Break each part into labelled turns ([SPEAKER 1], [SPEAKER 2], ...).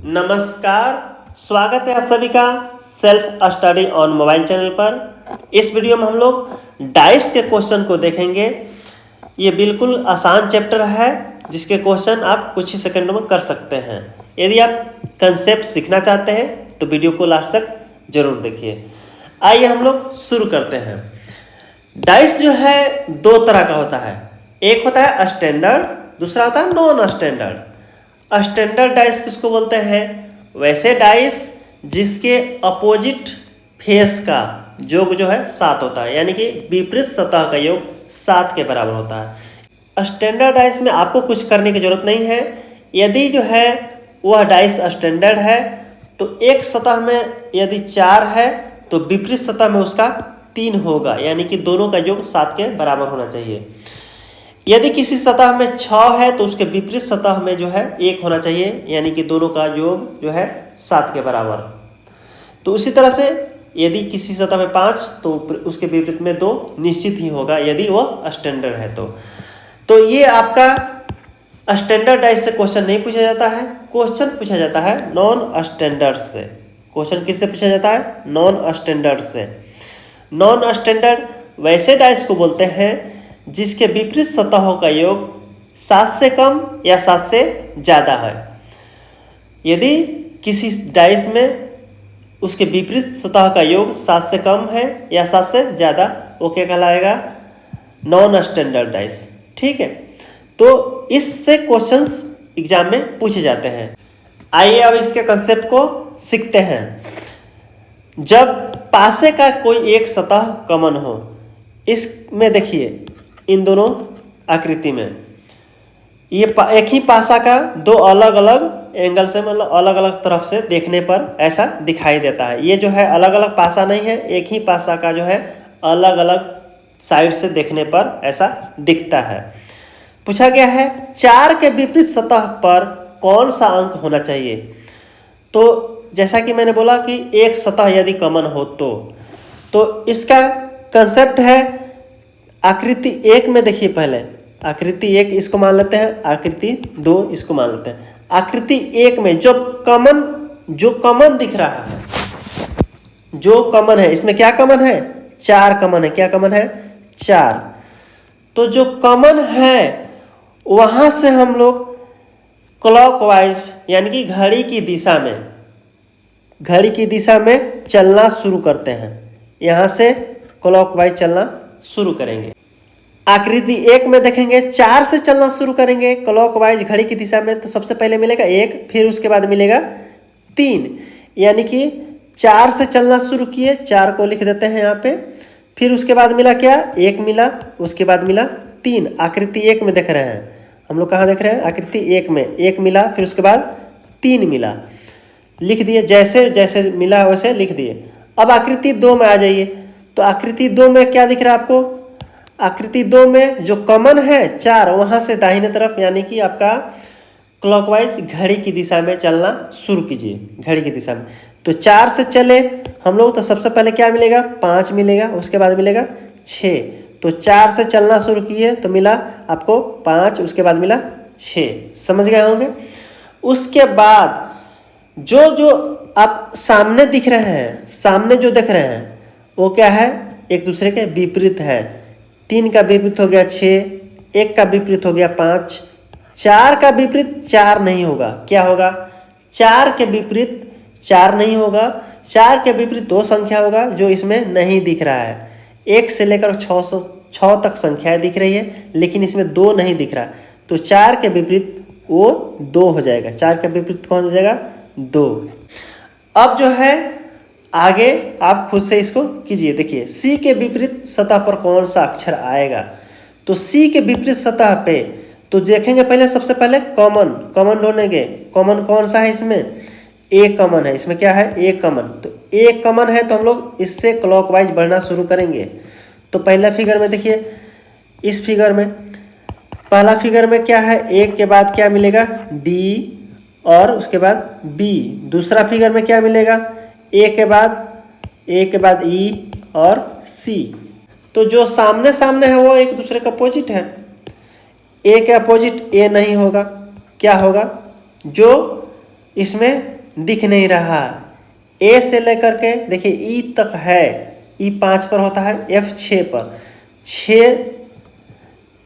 [SPEAKER 1] नमस्कार, स्वागत है आप सभी का self study on mobile channel पर। इस वीडियो में हम लोग डाइस के क्वेश्चन को देखेंगे। ये बिल्कुल आसान चैप्टर है जिसके क्वेश्चन आप कुछ ही सेकंडों में कर सकते हैं। यदि आप कंसेप्ट सीखना चाहते हैं तो वीडियो को लास्ट तक जरूर देखिए। आइए हम लोग शुरू करते हैं। डाइस जो है दो तरह का होता है, एक होता है स्टैंडर्ड, दूसरा होता है नॉन स्टैंडर्ड। स्टैंडर्ड डाइस किसको बोलते हैं? वैसे डाइस जिसके अपोजिट फेस का योग जो है 7 होता है, यानी कि विपरीत सतह का योग 7 के बराबर होता है। स्टैंडर्ड डाइस में आपको कुछ करने की जरूरत नहीं है। यदि जो है वह डाइस स्टैंडर्ड है तो एक सतह में यदि 4 है तो विपरीत सतह में उसका 3 होगा, यानी कि दोनों का योग 7 के बराबर होना चाहिए। यदि किसी सतह में 6 है तो उसके विपरीत सतह में जो है 1 होना चाहिए, यानी कि दोनों का योग जो है 7 के बराबर। तो उसी तरह से यदि किसी सतह में 5 तो उसके विपरीत में 2 निश्चित ही होगा, यदि वह स्टैंडर्ड है तो ये आपका स्टैंडर्ड डाइस से क्वेश्चन नहीं पूछा जाता है। क्वेश्चन पूछा जाता है नॉन स्टैंडर्ड से। क्वेश्चन किससे पूछा जाता है? नॉन स्टैंडर्ड से। नॉन स्टैंडर्ड वैसे डाइस को बोलते हैं जिसके विपरीत सतहों का योग 7 से कम या 7 से ज़्यादा है। यदि किसी डाइस में उसके विपरीत सतह का योग 7 से कम है या 7 से ज़्यादा, वो क्या कहलाएगा? Non standard dice. ठीक है, तो इससे क्वेश्चंस एग्जाम में पूछे जाते हैं। आइए अब इसके कंसेप्ट को सीखते हैं। जब पासे का कोई एक सतह कॉमन हो, इसमें देखिए इन दोनों आकृति में ये एक ही पासा का दो अलग अलग एंगल से, मतलब अलग अलग तरफ से देखने पर ऐसा दिखाई देता है। ये जो है अलग अलग पासा नहीं है, एक ही पासा का जो है अलग अलग साइड से देखने पर ऐसा दिखता है। पूछा गया है 4 के विपरीत सतह पर कौन सा अंक होना चाहिए। तो जैसा कि मैंने बोला कि एक सतह यदि कॉमन हो तो इसका कंसेप्ट है आकृति 1 में। देखिए पहले आकृति 1 इसको मान लेते हैं, आकृति 2 इसको मान लेते हैं। आकृति 1 में जो कॉमन दिख रहा है, जो कॉमन है, इसमें क्या कॉमन है? 4 कॉमन है। क्या कॉमन है? 4। तो जो कॉमन है वहां से हम लोग क्लॉकवाइज यानी कि घड़ी की दिशा में चलना शुरू करते हैं। यहां से क्लॉकवाइज चलना शुरू करेंगे। आकृति 1 में देखेंगे 4 से चलना शुरू करेंगे क्लॉकवाइज घड़ी की दिशा में, तो सबसे पहले मिलेगा 1, फिर उसके बाद मिलेगा 3, यानी कि 4 से चलना शुरू किए, 4 को लिख देते हैं यहाँ पे। फिर उसके बाद मिला क्या? 1 मिला, उसके बाद मिला 3। आकृति 1 में देख रहे हैं हम लोग, कहाँ देख रहे हैं? आकृति 1 में 1 मिला, फिर उसके बाद 3 मिला, लिख दिए। जैसे जैसे मिला वैसे लिख दिए। अब आकृति 2 में आ जाइए। तो आकृति 2 में क्या दिख रहा है आपको? आकृति 2 में जो कॉमन है 4, वहां से दाहिने तरफ यानी कि आपका क्लॉकवाइज घड़ी की दिशा में चलना शुरू कीजिए, घड़ी की दिशा में। तो 4 से चले हम लोग तो सबसे पहले क्या मिलेगा? 5 मिलेगा, उसके बाद मिलेगा 6। तो 4 से चलना शुरू किए तो मिला आपको 5, उसके बाद मिला 6। समझ गए होंगे। उसके बाद जो आप सामने दिख रहे हैं, सामने जो देख रहे हैं वो क्या है? एक दूसरे के विपरीत है। 3 का विपरीत हो गया 6, 1 का विपरीत हो गया 5, 4 का विपरीत 4 नहीं होगा। क्या होगा? 4 के विपरीत 4 नहीं होगा। 4 के विपरीत 2 संख्या होगा जो इसमें नहीं दिख रहा है। 1 से लेकर 6 तक संख्याएं दिख रही है, लेकिन इसमें 2 नहीं दिख रहा। तो 4 के विपरीत वो 2 हो जाएगा। 4 के विपरीत कौन हो जाएगा? 2। अब जो है आगे आप खुद से इसको कीजिए। देखिए C के विपरीत सतह पर कौन सा अक्षर आएगा। तो C के विपरीत सतह पे तो देखेंगे पहले, सबसे पहले कॉमन ढूंढेंगे। कॉमन कौन सा है? इसमें A कॉमन है। इसमें क्या है? A common. तो A कॉमन है तो हम लोग इससे क्लॉकवाइज बढ़ना शुरू करेंगे। तो पहला फिगर में देखिए, इस फिगर में पहला फिगर में क्या है? 1 के बाद क्या मिलेगा? D और उसके बाद B। दूसरा फिगर में क्या मिलेगा? ए के बाद ई और सी। तो जो सामने सामने है वो एक दूसरे का अपोजिट है। ए के अपोजिट ए नहीं होगा। क्या होगा? जो इसमें दिख नहीं रहा। ए से लेकर के देखिए ई तक है, ई 5 पर होता है, एफ 6 पर, 6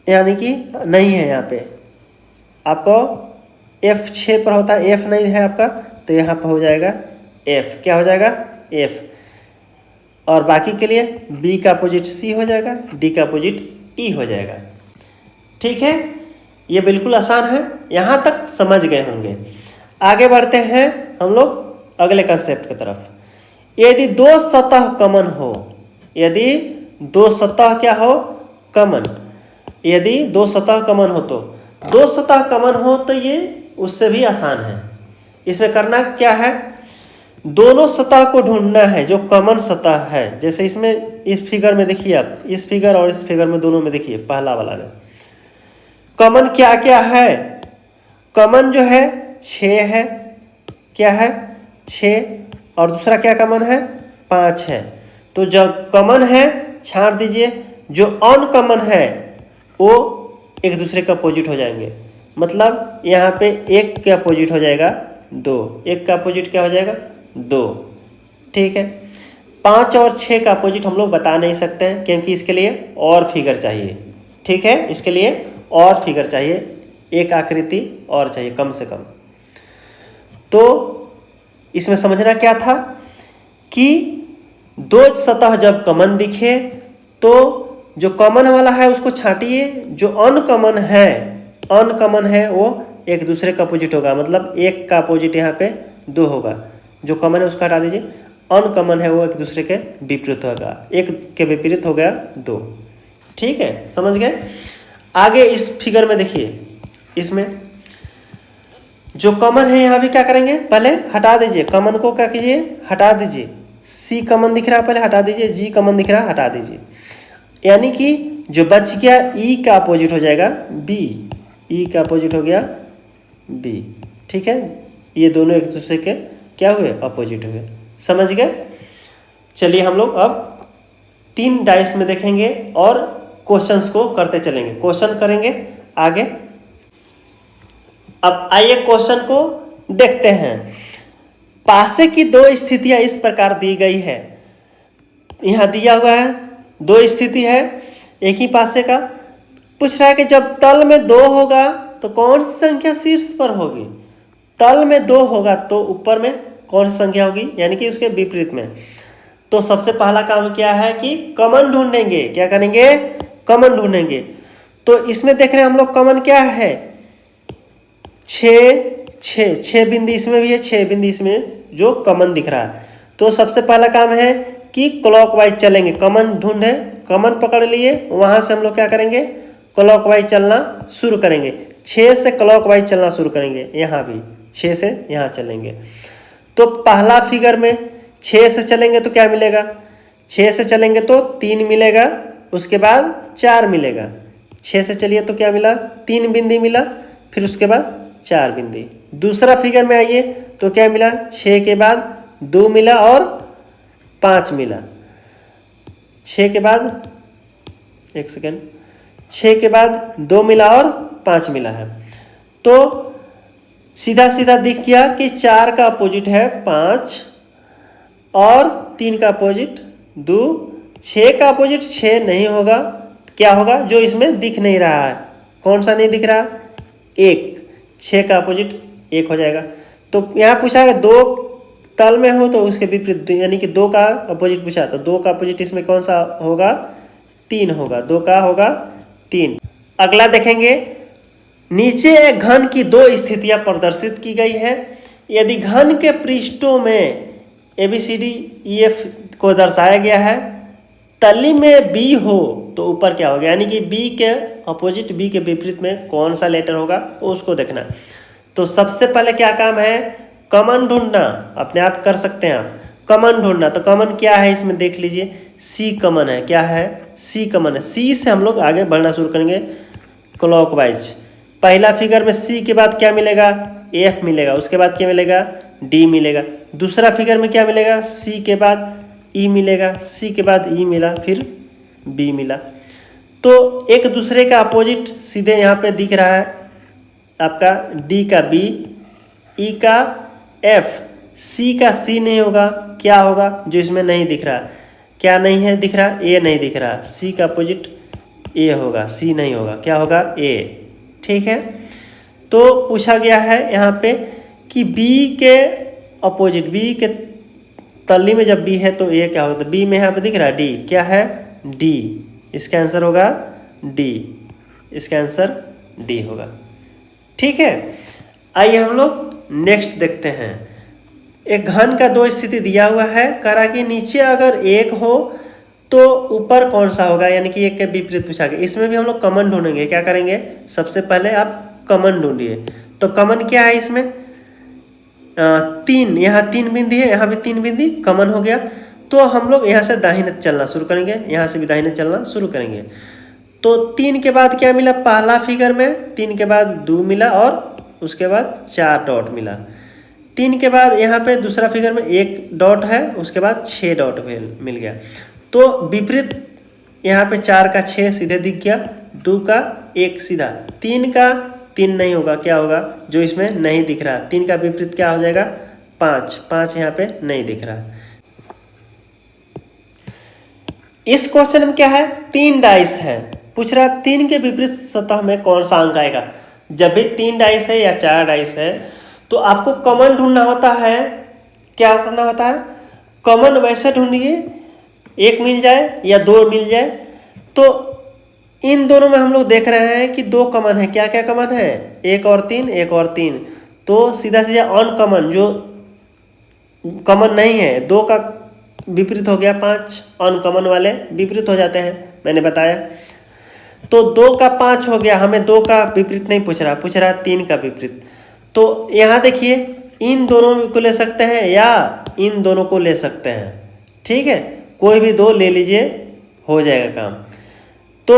[SPEAKER 1] यानी कि नहीं है यहाँ पे, आपको एफ 6 पर होता है, एफ नहीं है आपका, तो यहाँ पर हो जाएगा एफ। क्या हो जाएगा? एफ। और बाकी के लिए बी का अपोजिट सी हो जाएगा, डी का अपोजिट ई हो जाएगा। ठीक है, ये बिल्कुल आसान है, यहाँ तक समझ गए होंगे। आगे बढ़ते हैं हम लोग अगले कंसेप्ट की तरफ। यदि दो सतह कॉमन हो, यदि दो सतह क्या हो? कॉमन। यदि दो सतह कॉमन हो तो दो सतह कॉमन हो तो ये उससे भी आसान है। इसमें करना क्या है? दोनों सतह को ढूंढना है जो कॉमन सतह है। जैसे इसमें इस फिगर में देखिए, आप इस फिगर और इस फिगर में दोनों में देखिए, पहला वाला में कॉमन क्या क्या है? कॉमन जो है 6 है, क्या है? 6। और दूसरा क्या कॉमन है? 5 है। तो जब कॉमन है छाड़ दीजिए, जो अनकॉमन है वो एक दूसरे का अपोजिट हो जाएंगे। मतलब यहाँ पे 1 के अपोजिट हो जाएगा 2, 1 का अपोजिट क्या हो जाएगा? 2। ठीक है, 5 और 6 का अपोजिट हम लोग बता नहीं सकते हैं, क्योंकि इसके लिए और फिगर चाहिए। ठीक है, इसके लिए और फिगर चाहिए, एक आकृति और चाहिए कम से कम। तो इसमें समझना क्या था कि दो सतह जब कॉमन दिखे तो जो कॉमन वाला है उसको छांटिए, जो अनकॉमन है वो एक दूसरे का अपोजिट होगा। मतलब 1 का अपोजिट यहाँ पे 2 होगा, जो कॉमन है उसका हटा दीजिए, अनकॉमन है वो एक दूसरे के विपरीत होगा, 1 के विपरीत हो गया 2। ठीक है, समझ गए? आगे इस फिगर में देखिए, इसमें जो कॉमन है यहाँ भी क्या करेंगे? पहले हटा दीजिए, कॉमन को क्या कीजिए? हटा दीजिए। सी कॉमन दिख रहा है, पहले हटा दीजिए। जी कॉमन दिख रहा है, हटा दीजिए। यानी कि जो बच गया ई का अपोजिट हो जाएगा बी, ई का अपोजिट हो गया बी। ठीक है, ये दोनों एक दूसरे के क्या हुए? अपोजिट हुए। समझ गए? चलिए हम लोग अब 3 डाइस में देखेंगे और क्वेश्चंस को करते चलेंगे, क्वेश्चन करेंगे आगे। अब आइए क्वेश्चन को देखते हैं। पासे की 2 स्थितियां इस प्रकार दी गई है। यहाँ दिया हुआ है 2 स्थिति है एक ही पासे का। पूछ रहा है कि जब तल में 2 होगा तो कौन सी संख्या शीर्ष पर होगी? तल में 2 होगा तो ऊपर में कौन सी संख्या होगी? यानी कि उसके विपरीत में। तो सबसे पहला काम क्या है कि कॉमन ढूंढेंगे। क्या करेंगे? कॉमन ढूंढेंगे। तो इसमें देख रहे हैं हम लोग कॉमन क्या है? 6 बिंदी इसमें भी है, 6 बिंदी इसमें जो कॉमन दिख रहा है। तो सबसे पहला काम है कि क्लॉकवाइज चलेंगे। कॉमन ढूंढे, कॉमन पकड़ लिए, वहां से हम लोग क्या करेंगे? क्लॉकवाइज चलना शुरू करेंगे। 6 से क्लॉकवाइज चलना शुरू करेंगे, यहाँ भी 6 से यहाँ चलेंगे। तो पहला फिगर में 6 से चलेंगे तो क्या मिलेगा? 6 से चलेंगे तो 3 मिलेगा, उसके बाद 4 मिलेगा। 6 से चलिए तो क्या मिला? 3 बिंदी मिला, फिर उसके बाद 4 बिंदी। दूसरा फिगर में आइए तो क्या मिला? 6 के बाद 2 मिला और 5 मिला। 6 के बाद 1 सेकेंड, 6 के बाद 2 मिला और 5 मिला है। तो सीधा सीधा दिख गया कि 4 का अपोजिट है 5 और 3 का अपोजिट 2। 6 का अपोजिट 6 नहीं होगा, क्या होगा? जो इसमें दिख नहीं रहा है। कौन सा नहीं दिख रहा? 1। 6 का अपोजिट 1 हो जाएगा। तो यहाँ पूछा है 2 तल में हो तो उसके विपरीत, यानी कि 2 का अपोजिट पूछा, तो 2 का अपोजिट इसमें कौन सा होगा? 3 होगा। 2 का होगा 3। अगला देखेंगे, नीचे एक घन की 2 स्थितियां प्रदर्शित की गई है। यदि घन के पृष्ठों में ABCDEF को दर्शाया गया है, तली में B हो तो ऊपर क्या होगा? यानी कि B के अपोजिट, B के विपरीत में कौन सा लेटर होगा उसको देखना। तो सबसे पहले क्या काम है? कॉमन ढूंढना। अपने आप कर सकते हैं आप, कॉमन ढूंढना। तो कॉमन क्या है इसमें देख लीजिए, C कॉमन है। क्या है? C कॉमन है। C से हम लोग आगे बढ़ना शुरू करेंगे क्लॉकवाइज। पहला फिगर में C के बाद क्या मिलेगा? F मिलेगा, उसके बाद क्या मिलेगा? D मिलेगा। दूसरा फिगर में क्या मिलेगा? C के बाद E मिलेगा, C के बाद E मिला, फिर B मिला। तो एक दूसरे का अपोजिट सीधे यहाँ पे दिख रहा है आपका, D का B, E का F सी का सी नहीं होगा, क्या होगा जो इसमें नहीं दिख रहा, क्या नहीं है दिख रहा, ए नहीं दिख रहा, सी का अपोजिट ए होगा, सी नहीं होगा, क्या होगा ए। ठीक है, तो पूछा गया है यहाँ पे कि बी के अपोजिट, बी के तल्ली में जब बी है तो ए क्या होगा, बी में यहाँ पे दिख रहा है डी, क्या है डी, इसका आंसर होगा डी, इसका आंसर डी होगा। ठीक है, आइए हम लोग नेक्स्ट देखते हैं। एक घन का दो स्थिति दिया हुआ है, कह रहा कि नीचे अगर एक हो तो ऊपर कौन सा होगा, यानी कि एक के विपरीत पूछा गया। इसमें भी हम लोग कॉमन ढूंढेंगे, क्या करेंगे, सबसे पहले आप कॉमन ढूंढिए। तो कॉमन क्या है इसमें, तीन, यहाँ तीन बिंदी है, यहाँ भी तीन बिंदी कॉमन हो गया। तो हम लोग यहाँ से दाहिने चलना शुरू करेंगे, यहाँ से भी दाहिने चलना शुरू करेंगे। तो तीन के बाद क्या मिला, पहला फिगर में तीन के बाद 2 मिला और उसके बाद 4 डॉट मिला। तीन के बाद यहाँ पे दूसरा फिगर में 1 डॉट है, उसके बाद 6 डॉट मिल गया। तो विपरीत यहाँ पे 4 का 6 सीधे दिख गया, 2 का 1 सीधा, 3 का 3 नहीं होगा, क्या होगा जो इसमें नहीं दिख रहा, 3 का विपरीत क्या हो जाएगा 5, 5 यहाँ पे नहीं दिख रहा। इस क्वेश्चन में क्या है, 3 डाइस है, पूछ रहा 3 के विपरीत सतह में कौन सा अंक आएगा। जब भी 3 डाइस है या 4 डाइस है तो आपको कॉमन ढूंढना होता है, क्या करना होता है, कॉमन वैसे ढूंढिए 1 मिल जाए या 2 मिल जाए। तो इन दोनों में हम लोग देख रहे हैं कि 2 कॉमन है, क्या क्या कॉमन है, 1 और 3, 1 और 3। तो सीधा सीधा अनकॉमन, जो कॉमन नहीं है 2 का विपरीत हो गया 5, अनकॉमन वाले विपरीत हो जाते हैं, मैंने बताया। तो 2 का 5 हो गया, हमें 2 का विपरीत नहीं पूछ रहा, पूछ रहा 3 का विपरीत। तो यहाँ देखिए इन दोनों को ले सकते हैं या इन दोनों को ले सकते हैं, ठीक है, कोई भी 2 ले लीजिए, हो जाएगा काम। तो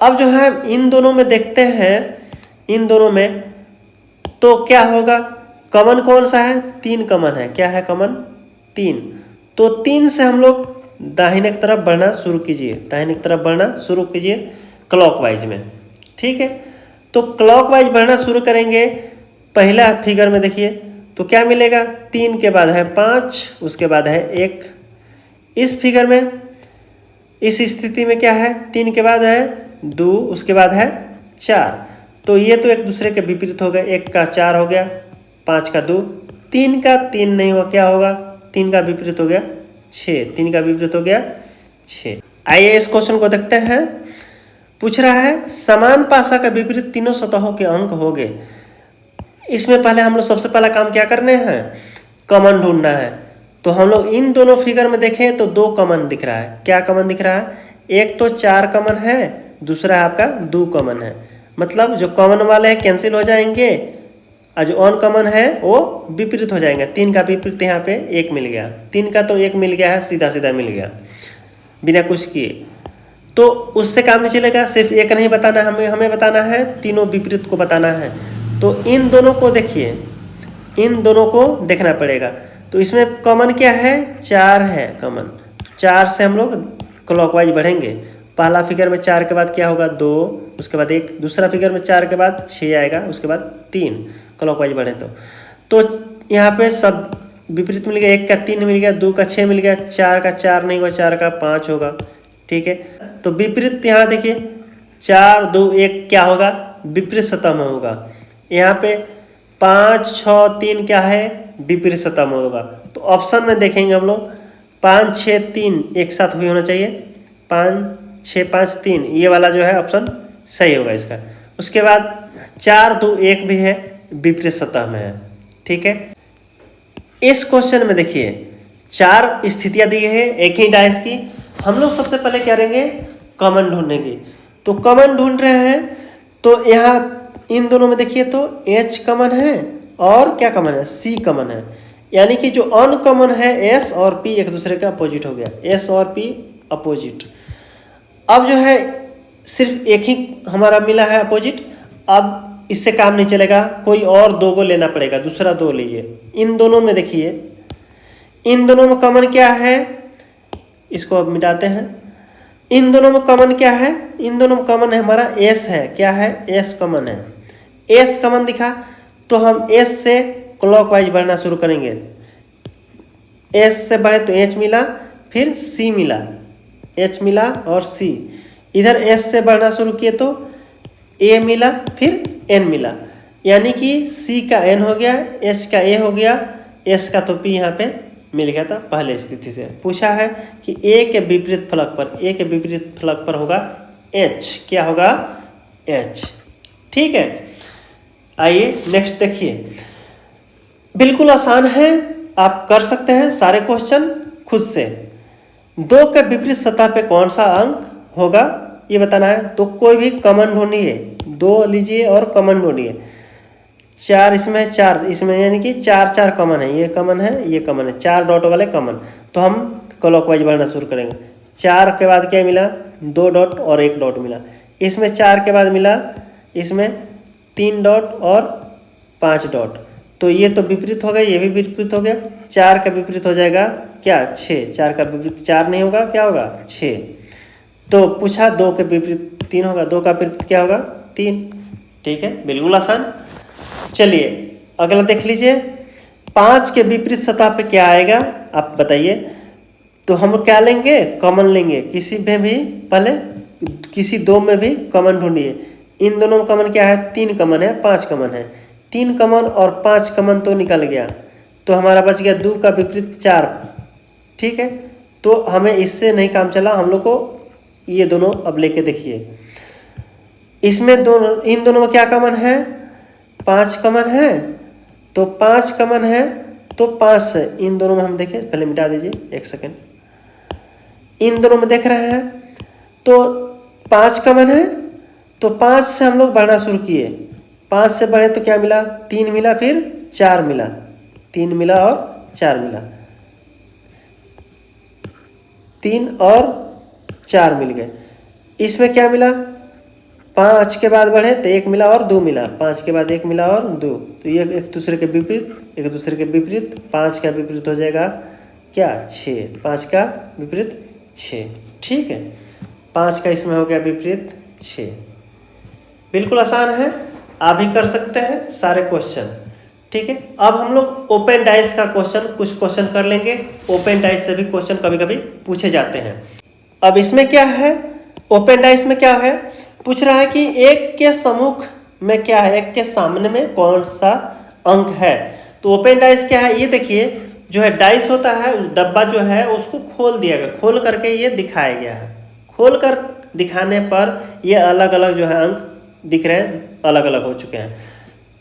[SPEAKER 1] अब जो है इन दोनों में देखते हैं, इन दोनों में तो क्या होगा, कॉमन कौन सा है, 3 कॉमन है, क्या है कॉमन 3। तो 3 से हम लोग दाहिने की तरफ बढ़ना शुरू कीजिए, दाहिने की तरफ बढ़ना शुरू कीजिए क्लॉकवाइज में। ठीक है, तो क्लॉकवाइज बढ़ना शुरू करेंगे। पहला फिगर में देखिए तो क्या मिलेगा, 3 के बाद है 5, उसके बाद है 1। इस फिगर में इस स्थिति में क्या है, 3 के बाद है 2, उसके बाद है 4। तो ये तो एक दूसरे के विपरीत हो गए, 1 का 4 हो गया, 5 का 2, 3 का 3 नहीं हुआ, क्या होगा 3 का विपरीत हो गया 6, 3 का विपरीत हो गया 6। आइए इस क्वेश्चन को देखते हैं। पूछ रहा है समान पासा का विपरीत तीनों सतहों के अंक हो गए। इसमें पहले हम लोग सबसे पहला काम क्या करने हैं, कॉमन ढूंढना है। तो हम लोग इन दोनों फिगर में देखें तो 2 कॉमन दिख रहा है, क्या कॉमन दिख रहा है, एक तो 4 कॉमन है, दूसरा आपका 2 कॉमन है। मतलब जो कॉमन वाले हैं कैंसिल हो जाएंगे और जो अनकॉमन है वो विपरीत हो जाएंगे। 3 का विपरीत यहाँ पे 1 मिल गया, 3 का तो 1 मिल गया है, सीधा सीधा मिल गया बिना कुछ किए। तो उससे काम नहीं चलेगा, सिर्फ एक नहीं बताना, हमें बताना है तीनों विपरीत को बताना है। तो इन दोनों को देखिए, इन दोनों को देखना पड़ेगा। तो इसमें कॉमन क्या है, 4 है कॉमन, 4 से हम लोग क्लॉकवाइज बढ़ेंगे। पहला फिगर में 4 के बाद क्या होगा 2, उसके बाद 1, दूसरा फिगर में 4 के बाद 6 आएगा, उसके बाद 3, क्लॉकवाइज बढ़े तो यहाँ पे सब विपरीत मिल गया, 1 का 3 मिल गया, 2 का 6 मिल गया, 4 का 4 नहीं हुआ, 4 का 5 होगा। ठीक है, तो विपरीत यहाँ देखिए 4 2 1 क्या होगा, विपरीत सतह में होगा। यहाँ पे 5 6 3 क्या है, विपरीत सतह में होगा। तो ऑप्शन में देखेंगे हम लोग 5 6 3 एक साथ भी होना चाहिए, 5 6 5 3, ये वाला जो है ऑप्शन सही होगा इसका। उसके बाद 4 2 1 भी है, विपरीत सतह में है। ठीक है, इस क्वेश्चन में देखिए 4 स्थितियां दी है एक ही डाइस की। हम लोग सबसे पहले क्या करेंगे, कॉमन ढूंढेंगे। तो कॉमन ढूंढ रहे हैं, तो यहाँ इन दोनों में देखिए तो H कॉमन है और क्या कॉमन है, C कॉमन है। यानी कि जो अनकॉमन है S और P एक दूसरे का अपोजिट हो गया, S और P अपोजिट। अब जो है सिर्फ एक ही हमारा मिला है अपोजिट, अब इससे काम नहीं चलेगा, कोई और 2 को लेना पड़ेगा, दूसरा 2 लीजिए। इन दोनों में देखिए, इन दोनों में कॉमन क्या है, इसको अब मिटाते हैं। इन दोनों में कॉमन क्या है, इन दोनों में कॉमन है हमारा S है, क्या है S कॉमन है। S कॉमन दिखा तो हम S से क्लॉकवाइज बढ़ना शुरू करेंगे। एस से बढ़े तो एच मिला, फिर सी मिला, एच मिला और सी। इधर एस से बढ़ना शुरू किए तो ए मिला, फिर एन मिला, यानी कि सी का एन हो गया, एच का ए हो गया, एस का तो पी यहाँ पे मिल गया था पहले स्थिति से। पूछा है कि ए के विपरीत फलक पर, ए के विपरीत फलक पर होगा एच, क्या होगा एच। ठीक है, आइए नेक्स्ट देखिए, बिल्कुल आसान है, आप कर सकते हैं सारे क्वेश्चन खुद से। 2 के विपरीत सतह पे कौन सा अंक होगा ये बताना है। तो कोई भी कॉमन ढूंढिए, 2 लीजिए और कॉमन ढूंढिए। 4 इसमें है, 4 इसमें, यानी कि 4 4 कॉमन है, ये कॉमन है, ये कॉमन है, 4 डॉट वाले कॉमन। तो हम क्लॉकवाइज बढ़ना शुरू करेंगे। 4 के बाद क्या मिला, 2 डॉट और 1 डॉट मिला। इसमें 4 के बाद मिला, इसमें 3 डॉट और 5 डॉट। तो ये तो विपरीत हो गया, ये भी विपरीत हो गया। 4 का विपरीत हो जाएगा क्या, 6। 4 का विपरीत 4 नहीं होगा, क्या होगा 6। तो पूछा 2 के विपरीत 3 होगा, 2 का विपरीत क्या होगा 3। ठीक है, बिल्कुल आसान। चलिए अगला देख लीजिए, 5 के विपरीत सतह पे क्या आएगा आप बताइए। तो हम क्या लेंगे, कॉमन लेंगे, किसी में भी पहले किसी 2 में भी कॉमन ढूंढिए। इन दोनों में कॉमन क्या है, 3 कॉमन है, 5 कॉमन है। 3 कॉमन और 5 कॉमन तो निकल गया, तो हमारा बच गया 2 का विपरीत 4। ठीक है, तो हमें इससे नहीं काम चला, हम लोग को ये दोनों अब लेके देखिए। इसमें दोनों, इन दोनों में क्या कॉमन है, 5 कॉमन है। तो 5 कॉमन है तो 5 से इन दोनों में हम देखें, पहले मिटा दीजिए 1 सेकेंड। इन दोनों में देख रहे हैं तो 5 कॉमन है, तो 5 से हम लोग बढ़ना शुरू किए। 5 से बढ़े तो क्या मिला, 3 मिला, फिर 4 मिला, 3 मिला और 4 मिला, 3 और 4 मिल गए। इसमें क्या मिला, 5 के बाद बढ़े तो 1 मिला और 2 मिला, 5 के बाद 1 मिला और 2। तो ये एक दूसरे के विपरीत, एक दूसरे के विपरीत। 5 का विपरीत हो जाएगा क्या, 6। 5 का विपरीत 6। ठीक है, 5 का इसमें हो गया विपरीत 6। बिल्कुल आसान है, आप भी कर सकते हैं सारे क्वेश्चन। ठीक है, अब हम लोग ओपन डाइस का क्वेश्चन, कुछ क्वेश्चन कर लेंगे। ओपन डाइस से भी क्वेश्चन कभी कभी पूछे जाते हैं। अब इसमें क्या है, ओपन डाइस में क्या है, पूछ रहा है कि एक के सम्मुख में क्या है, एक के सामने में कौन सा अंक है। तो ओपन डाइस क्या है, ये देखिए, जो है डाइस होता है, उस डब्बा जो है उसको खोल दिया गया, खोल करके ये दिखाया गया है। खोल कर दिखाने पर ये अलग अलग जो है अंक दिख रहे हैं, अलग अलग हो चुके हैं।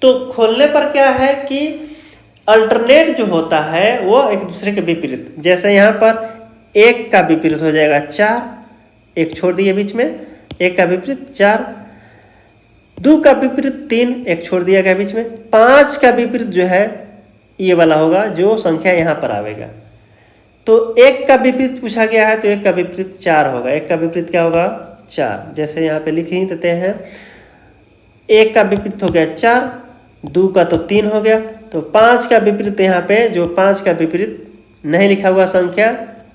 [SPEAKER 1] तो खोलने पर क्या है कि अल्टरनेट जो होता है वो एक दूसरे के विपरीत, जैसे यहाँ पर 1 का विपरीत हो जाएगा 4, 1 छोड़ दिए बीच में, 1 का विपरीत 4, 2 का विपरीत 3, 1 छोड़ दिया गया बीच में, 5 का विपरीत जो है ये वाला होगा, जो संख्या यहाँ पर आवेगा। तो 1 का विपरीत पूछा गया है, तो 1 का विपरीत 4 होगा। 1 का विपरीत क्या होगा 4, जैसे यहाँ पे लिख ही देते हैं। 1 का विपरीत हो गया 4, 2 का तो 3 हो गया। तो 5 का विपरीत यहाँ पे, जो 5 का विपरीत नहीं लिखा हुआ संख्या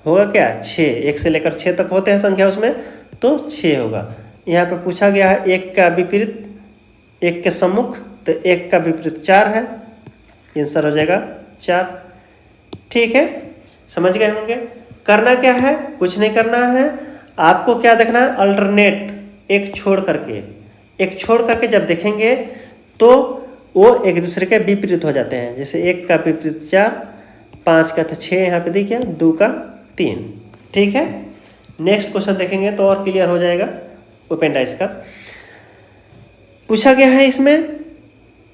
[SPEAKER 1] होगा क्या, 6। 1 से लेकर 6 तक होते हैं संख्या उसमें, तो 6 होगा। यहाँ पे पूछा गया है 1 का विपरीत, 1 के सम्मुख, तो 1 का विपरीत 4 है, आंसर हो जाएगा 4। ठीक है, समझ गए होंगे। करना क्या है, कुछ नहीं करना है, आपको क्या देखना है, अल्टरनेट, एक छोड़ करके जब देखेंगे तो वो एक दूसरे के विपरीत हो जाते हैं। जैसे 1 का विपरीत 4, 5 का तो 6 यहाँ पे देखिए, 2 का 3। ठीक है, नेक्स्ट क्वेश्चन देखेंगे तो और क्लियर हो जाएगा ओपन डाइस का। पूछा गया है इसमें,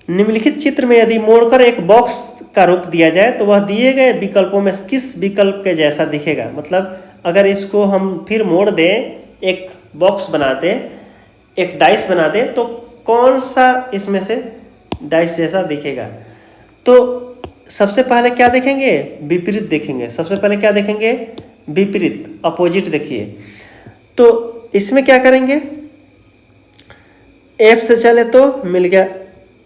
[SPEAKER 1] निम्नलिखित चित्र में यदि मोड़कर एक बॉक्स का रूप दिया जाए तो वह दिए गए विकल्पों में किस विकल्प के जैसा दिखेगा। मतलब अगर इसको हम फिर मोड़ दें, एक बॉक्स बना दें, एक डाइस बना दें, तो कौन सा इसमें से डाइस जैसा दिखेगा। तो सबसे पहले क्या देखेंगे, विपरीत देखेंगे। सबसे पहले क्या देखेंगे, विपरीत, अपोजिट देखिए। तो इसमें क्या करेंगे, F से चले तो मिल गया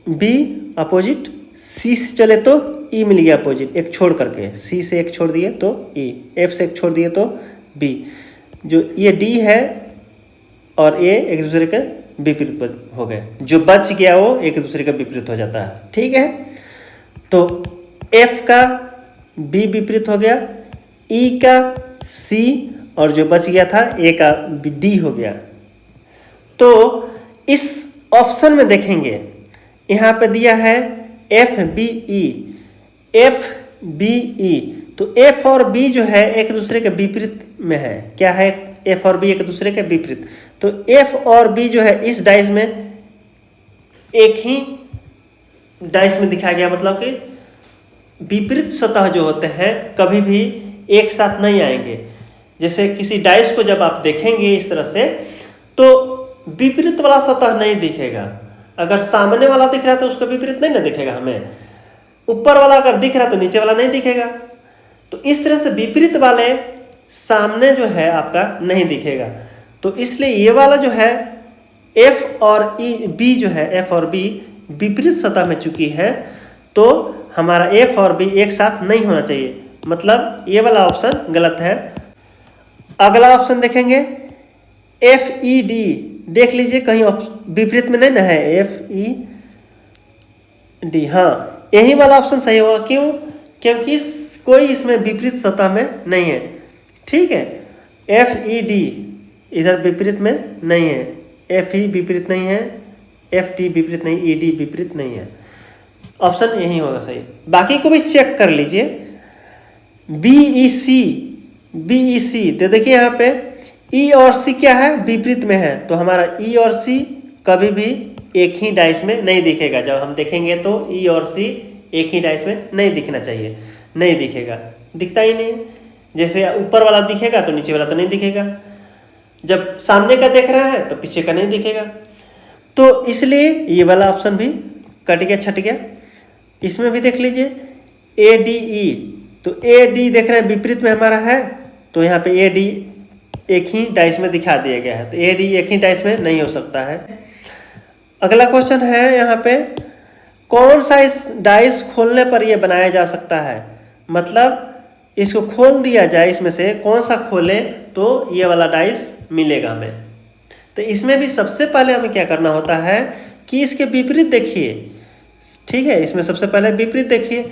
[SPEAKER 1] B अपोजिट, C से चले तो E मिल गया अपोजिट, एक छोड़ करके, C से एक छोड़ दिए तो E, F से एक छोड़ दिए तो B। जो ये D है और A एक दूसरे के विपरीत हो गए, जो बच गया वो एक दूसरे का विपरीत हो जाता है। ठीक है, तो F का बी विपरीत हो गया, ई का सी, और जो बच गया था ए का डी हो गया। तो इस ऑप्शन में देखेंगे यहाँ पे दिया है f b e, f b e, तो एफ और बी जो है एक दूसरे के विपरीत में है। क्या है? एफ और बी एक दूसरे के विपरीत। तो एफ और बी जो है इस डाइस में एक ही डाइस में दिखाया गया, मतलब कि विपरीत सतह जो होते हैं कभी भी एक साथ नहीं आएंगे। जैसे किसी डाइस को जब आप देखेंगे इस तरह से, तो विपरीत वाला सतह नहीं दिखेगा। अगर सामने वाला दिख रहा है तो उसका विपरीत नहीं ना दिखेगा हमें, ऊपर वाला अगर दिख रहा है तो नीचे वाला नहीं दिखेगा। तो इस तरह से विपरीत वाले सामने जो है आपका नहीं दिखेगा। तो इसलिए ये वाला जो है एफ और ई बी जो है, एफ और बी विपरीत सतह में चुकी है, तो हमारा एफ और बी एक साथ नहीं होना चाहिए, मतलब ये वाला ऑप्शन गलत है। अगला ऑप्शन देखेंगे एफ ई डी, देख लीजिए कहीं विपरीत में नहीं ना है, एफ ई डी, हाँ यही वाला ऑप्शन सही होगा। क्यों? क्योंकि कोई इसमें विपरीत सतह में नहीं है। ठीक है, एफ ई डी इधर विपरीत में नहीं है, एफ ई विपरीत नहीं है, एफ डी विपरीत नहीं, ई डी विपरीत नहीं है। ऑप्शन यही होगा सही। बाकी को भी चेक कर लीजिए। बी ई सी, बी ई सी, तो देखिए यहाँ पे ई और सी क्या है? विपरीत में है। तो हमारा ई और सी कभी भी एक ही डाइस में नहीं दिखेगा। जब हम देखेंगे तो ई और सी एक ही डाइस में नहीं दिखना चाहिए, नहीं दिखेगा, दिखता ही नहीं। जैसे ऊपर वाला दिखेगा तो नीचे वाला तो नहीं दिखेगा, जब सामने का देख रहा है तो पीछे का नहीं दिखेगा। तो इसलिए ये वाला ऑप्शन भी कट गया, छट गया। इसमें भी देख लीजिए ए डी ई, तो ए डी देख रहे हैं विपरीत में हमारा है, तो यहाँ पे ए डी एक ही डाइस में दिखा दिया गया है, तो ए डी एक ही डाइस में नहीं हो सकता है। अगला क्वेश्चन है यहाँ पे, कौन सा इस डाइस खोलने पर यह बनाया जा सकता है? मतलब इसको खोल दिया जाए, इसमें से कौन सा खोले तो ये वाला डाइस मिलेगा हमें। तो इसमें भी सबसे पहले हमें क्या करना होता है कि इसके विपरीत देखिए। ठीक है, इसमें सबसे पहले विपरीत देखिए।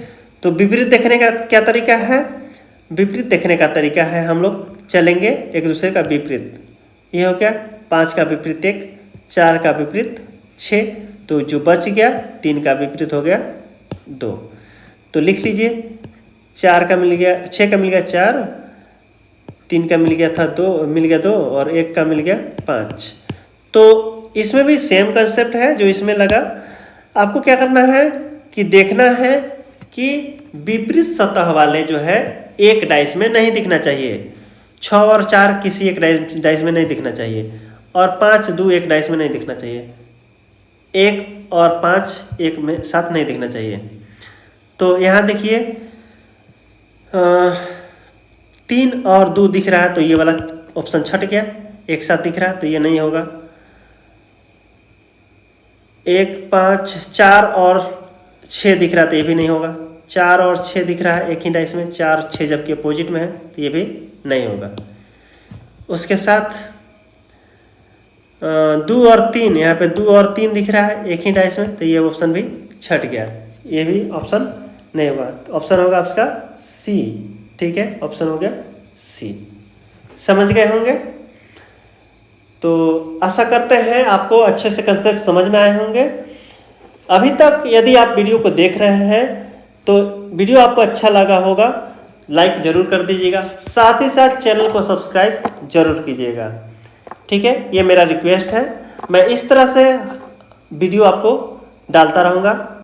[SPEAKER 1] तो विपरीत देखने का क्या तरीका है? विपरीत देखने का तरीका है हम लोग चलेंगे एक दूसरे का विपरीत। ये हो गया 5 का विपरीत 1, 4 का विपरीत 6, तो जो बच गया 3 का विपरीत हो गया 2। तो लिख लीजिए 4 का मिल गया, 6 का मिल गया 4, 3 का मिल गया था 2 और 1 का मिल गया 5। तो इसमें भी सेम कंसेप्ट है जो इसमें लगा। आपको क्या करना है कि देखना है कि विपरीत सतह वाले जो है एक डाइस में नहीं दिखना चाहिए। 6 और 4 किसी एक डाइस में नहीं दिखना चाहिए, और 5 2 एक डाइस में नहीं दिखना चाहिए, 1 और 5 एक में साथ नहीं दिखना चाहिए। तो यहाँ देखिए 3 और 2 दिख रहा है, तो ये वाला ऑप्शन छट गया। एक साथ दिख रहा है तो ये नहीं होगा। 1 5 4 और 6 दिख रहा है तो ये भी नहीं होगा। 4 और 6 दिख रहा है एक ही डाइस में, 4 6 जबकि अपोजिट में है तो ये भी नहीं होगा। उसके साथ 2 और 3, यहाँ पे 2 और 3 दिख रहा है एक ही डाइस में, तो ये ऑप्शन भी छट गया, ये भी ऑप्शन नहीं होगा। तो ऑप्शन होगा आपका सी। ठीक है, ऑप्शन हो गया सी। समझ गए होंगे? तो आशा करते हैं आपको अच्छे से कंसेप्ट समझ में आए होंगे। अभी तक यदि आप वीडियो को देख रहे हैं तो वीडियो आपको अच्छा लगा होगा, लाइक जरूर कर दीजिएगा, साथ ही साथ चैनल को सब्सक्राइब जरूर कीजिएगा। ठीक है, ये मेरा रिक्वेस्ट है। मैं इस तरह से वीडियो आपको डालता रहूँगा।